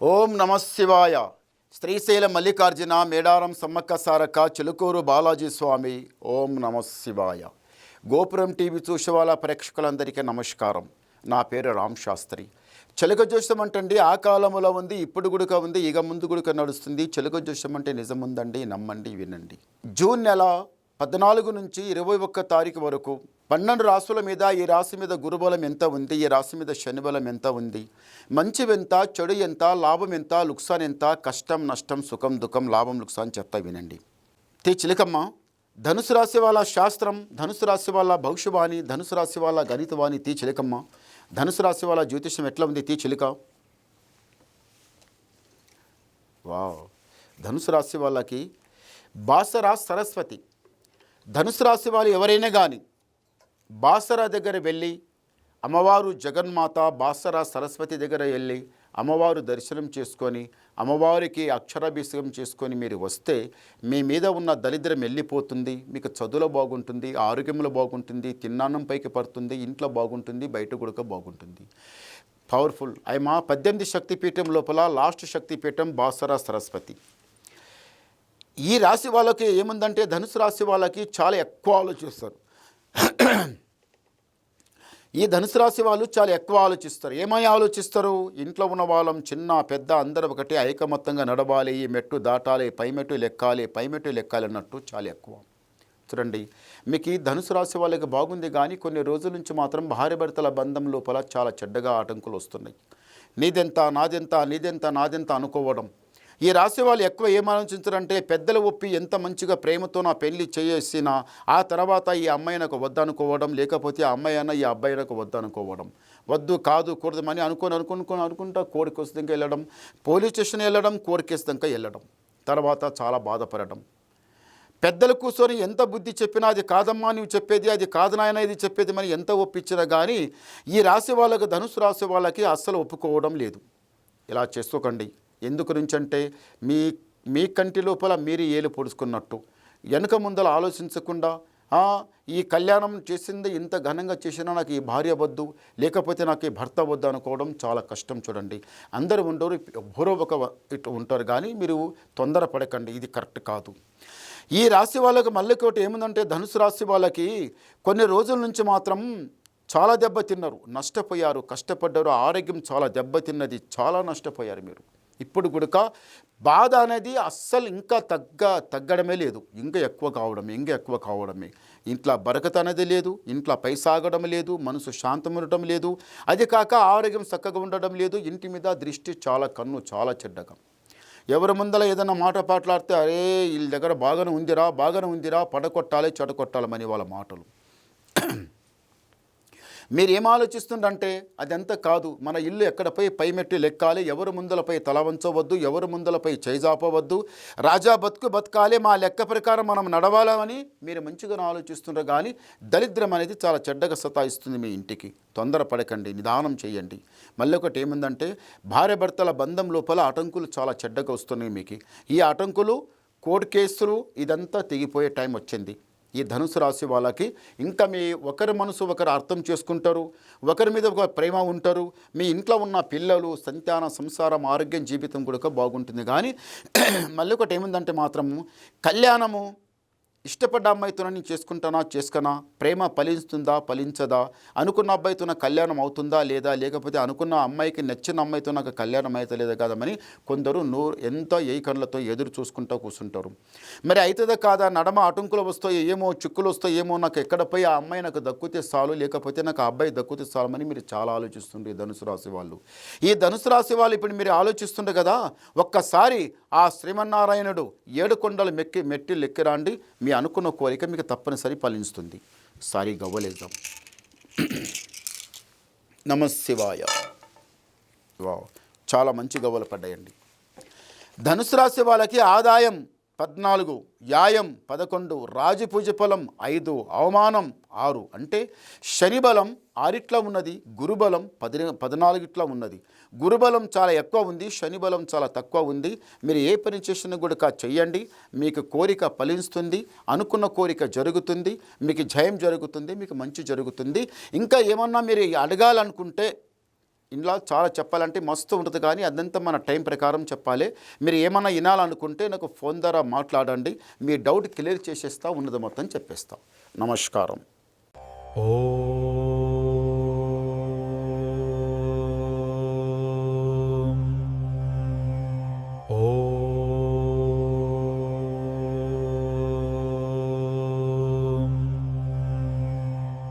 ఓం నమ శివాయ. శ్రీశైల మల్లికార్జున మేడారం సమ్మక్క సారక్క చిలుకూరు బాలాజీ స్వామి. ఓం నమ శివాయ. గోపురం టీవీ చూసే వాళ్ళ ప్రేక్షకులందరికీ నమస్కారం. నా పేరు రామ్ శాస్త్రి. చిలుక జోస్యం అంటండి ఆ కాలంలో ఉంది, ఇప్పుడు గుడుక ఉంది, ఇక ముందు గుడుక నడుస్తుంది. చిలుక జోస్యం అంటే నిజముందండి, నమ్మండి, వినండి. జూన్ నెల 14 నుంచి 21 తారీఖు వరకు 12 రాశుల మీద ఈ రాశి మీద గురుబలం ఎంత ఉంది, ఈ రాశి మీద శనిబలం ఎంత ఉంది, మంచి ఎంత, చెడు ఎంత, లాభం ఎంత, లుక్సాన్ ఎంత, కష్టం నష్టం, సుఖం దుఃఖం, లాభం లుక్సాన్ చెప్తా వినండి. తే చిలకమ్మ, ధనుసు రాశి వాళ్ళ శాస్త్రం, ధనుసు రాశి వాళ్ళ భవిష్యవాణి, ధనుసు రాశి వాళ్ళ గణితవాణి. తీ చిలకమ్మ, ధనుసు రాశి వాళ్ళ జ్యోతిష్యం ఎట్లా ఉంది? తీ చిలుక. వావ్. ధనుసు రాశి వాళ్ళకి బాసరా సరస్వతి. ధనుసు రాశి వాళ్ళు ఎవరైనా కానీ బాసరా దగ్గర వెళ్ళి అమ్మవారు జగన్మాత బాసరా సరస్వతి దగ్గర వెళ్ళి అమ్మవారు దర్శనం చేసుకొని అమ్మవారికి అక్షరాభిషేకం చేసుకొని మీరు వస్తే మీ మీద ఉన్న దరిద్రం వెళ్ళిపోతుంది. మీకు చదువులో బాగుంటుంది, ఆరోగ్యంలో బాగుంటుంది, తిన్నాన్నం పైకి పడుతుంది, ఇంట్లో బాగుంటుంది, బయట కూడా బాగుంటుంది. పవర్ఫుల్. మా 18 శక్తిపీఠం లోపల లాస్ట్ శక్తిపీఠం బాసరా సరస్వతి. ఈ రాశి వాళ్ళకి ఏముందంటే ధనుసు రాశి వాళ్ళకి చాలా ఎక్కువ ఆలోచిస్తారు. ఈ ధనుసు రాశి వాళ్ళు చాలా ఎక్కువ ఆలోచిస్తారు. ఏమని ఆలోచిస్తారు? ఇంట్లో ఉన్న వాళ్ళం చిన్న పెద్ద అందరూ ఒకటి ఐకమత్యంగా నడవాలి, ఈ మెట్టు దాటాలి, పై మెట్టు లెక్కాలి అన్నట్టు చాలా ఎక్కువ. చూడండి, మీకు ఈ ధనుసు రాశి వాళ్ళకి బాగుంది, కానీ కొన్ని రోజుల నుంచి మాత్రం భార్యాభర్తల బంధం లోపల చాలా చెడ్డగా ఆటంకులు వస్తున్నాయి. నాదెంత అనుకోవడం. ఈ రాశి వాళ్ళు ఎక్కువ ఏమాలోచించారంటే పెద్దలు ఒప్పి ఎంత మంచిగా ప్రేమతో నా పెళ్లి చేసినా ఆ తర్వాత ఈ అమ్మాయి నాకు వద్దనుకోవడం, లేకపోతే ఆ అమ్మాయి అయినా ఈ అబ్బాయి నాకు వద్దనుకోవడం, వద్దు కాదు కూడదమని అనుకుంటా కోర్టు కేసు దాకా వెళ్ళడం, పోలీస్ స్టేషన్ వెళ్ళడం, కోర్టు కేసు దాకా వెళ్ళడం, తర్వాత చాలా బాధపడడం. పెద్దలు కూర్చొని ఎంత బుద్ధి చెప్పినా అది కాదమ్మా నువ్వు చెప్పేది, అది కాదు నాయన ఇది చెప్పేది మరి ఎంత ఒప్పించినా కానీ ఈ రాశి వాళ్ళకి, ధనుసు రాశి వాళ్ళకి అస్సలు ఒప్పుకోవడం లేదు. ఇలా చేసుకోకండి. ఎందుకు నుంచంటే మీ కంటి లోపల మీరు ఏలు పొడుచుకున్నట్టు వెనుక ముందర ఆలోచించకుండా ఈ కళ్యాణం చేసింది ఇంత ఘనంగా చేసినా నాకు ఈ భార్య వద్దు, లేకపోతే నాకు ఈ భర్త వద్దు అనుకోవడం చాలా కష్టం. చూడండి, అందరూ ఉండరు, ఎవరో ఇట్లా ఉంటారు, కానీ మీరు తొందరపడకండి, ఇది కరెక్ట్ కాదు. ఈ రాశి వాళ్ళకి మళ్ళీ ఒకటి ఏముందంటే ధనుసు రాశి వాళ్ళకి కొన్ని రోజుల నుంచి మాత్రం చాలా దెబ్బతిన్నారు, నష్టపోయారు, కష్టపడ్డారు, ఆరోగ్యం చాలా దెబ్బతిన్నది, చాలా నష్టపోయారు మీరు. ఇప్పుడు కూడా బాధ అనేది అస్సలు ఇంకా తగ్గడమే లేదు, ఇంకా ఎక్కువ కావడమే. ఇంట్లో బరకత అనేది లేదు, ఇంట్లో పైసాగడం లేదు, మనసు శాంతం ఉండటం లేదు, అది కాక ఆరోగ్యం చక్కగా ఉండడం లేదు, ఇంటి మీద దృష్టి కన్ను చాలా చెడ్డగా. ఎవరి ముందర ఏదైనా మాట పాటలాడితే అరే వీళ్ళ దగ్గర బాగానే ఉందిరా పడగొట్టాలి చెడగొట్టాలని వాళ్ళ మాటలు. మీరు ఏం ఆలోచిస్తుండంటే అదంతా కాదు. మన ఇల్లు ఎక్కడపై పై మెట్టు లెక్కాలి, ఎవరు ముందలపై తల వంచవద్దు, ఎవరు ముందలపై చేజాపవద్దు, రాజా బతకాలి, మా లెక్క ప్రకారం మనం నడవాలని మీరు మంచిగా ఆలోచిస్తుంటారు. కానీ దరిద్రం అనేది చాలా చెడ్డగా సతాయిస్తుంది మీ ఇంటికి. తొందరపడకండి, నిదానం చేయండి. మళ్ళీ ఒకటి ఏముందంటే భార్యాభర్తల బంధం లోపల ఆటంకులు చాలా చెడ్డగా వస్తున్నాయి మీకు. ఈ ఆటంకులు, కోర్టు కేసులు ఇదంతా తెగిపోయే టైం వచ్చింది. ఈ ధనుసు రాశి వాళ్ళకి ఇంకా మీ ఒకరి మనసు ఒకరు అర్థం చేసుకుంటారు, ఒకరి మీద ఒక ప్రేమ ఉంటారు, మీ ఇంట్లో ఉన్న పిల్లలు, సంతాన, సంసారం, ఆరోగ్యం, జీవితం కూడా బాగుంటుంది. కానీ మళ్ళీ ఒకటి ఏముందంటే మాత్రము కళ్యాణము ఇష్టపడ్డ అమ్మాయితో నేను చేసుకున్నా, ప్రేమ ఫలించదా, అనుకున్న అబ్బాయితో నాకు కళ్యాణం అవుతుందా లేదా, లేకపోతే అనుకున్న అమ్మాయికి నచ్చిన అమ్మాయితో నాకు కళ్యాణం అవుతా లేదా కదమని కొందరు ఎంతో ఏ కళ్ళతో ఎదురు చూసుకుంటూ కూర్చుంటారు. మరి అవుతుందా కాదా, నడమ అటుంకులు వస్తాయో ఏమో, చిక్కులు వస్తాయేమో, నాకు ఎక్కడపై ఆ అమ్మాయి నాకు దక్కుతే చాలు, లేకపోతే నాకు ఆ అబ్బాయి దక్కుతే చాలమని మీరు చాలా ఆలోచిస్తుంటారు ఈ ధనుసు రాశి వాళ్ళు. ఈ ధనుసు రాశి వాళ్ళు ఇప్పుడు మీరు ఆలోచిస్తుండే కదా, ఒక్కసారి ఆ శ్రీమన్నారాయణుడు 7 కొండలు మెట్టి లెక్కిరాండి, మీ అనుకున్న కోరిక మీకు తప్పనిసరి ఫలిస్తుంది. సారీ గవ్వలేద్దాం. నమశివాయ. వావ్, చాలా మంచి గవ్వలు పడ్డాయండి. ధనుసు రాశి వాళ్ళకి ఆదాయం 14, వ్యాయం 11, రాజపూజ ఫలం 5, అవమానం 6. అంటే శని బలం 6 ఉన్నది, గురుబలం 14 ఉన్నది. గురుబలం చాలా ఎక్కువ ఉంది, శని బలం చాలా తక్కువ ఉంది. మీరు ఏ పని చేసినా కూడా చెయ్యండి, మీకు కోరిక ఫలిస్తుంది, అనుకున్న కోరిక జరుగుతుంది, మీకు జయం జరుగుతుంది, మీకు మంచి జరుగుతుంది. ఇంకా ఏమన్నా మీరు అడగాలనుకుంటే ఇంట్లో చాలా చెప్పాలంటే మస్తు ఉంటుంది, కానీ అదంతా మన టైం ప్రకారం చెప్పాలి. మీరు ఏమన్నా వినాలనుకుంటే నాకు ఫోన్ ద్వారా మాట్లాడండి, మీ డౌట్ క్లియర్ చేసేస్తా, ఉన్నది మొత్తం చెప్పేస్తా. నమస్కారం. ఓ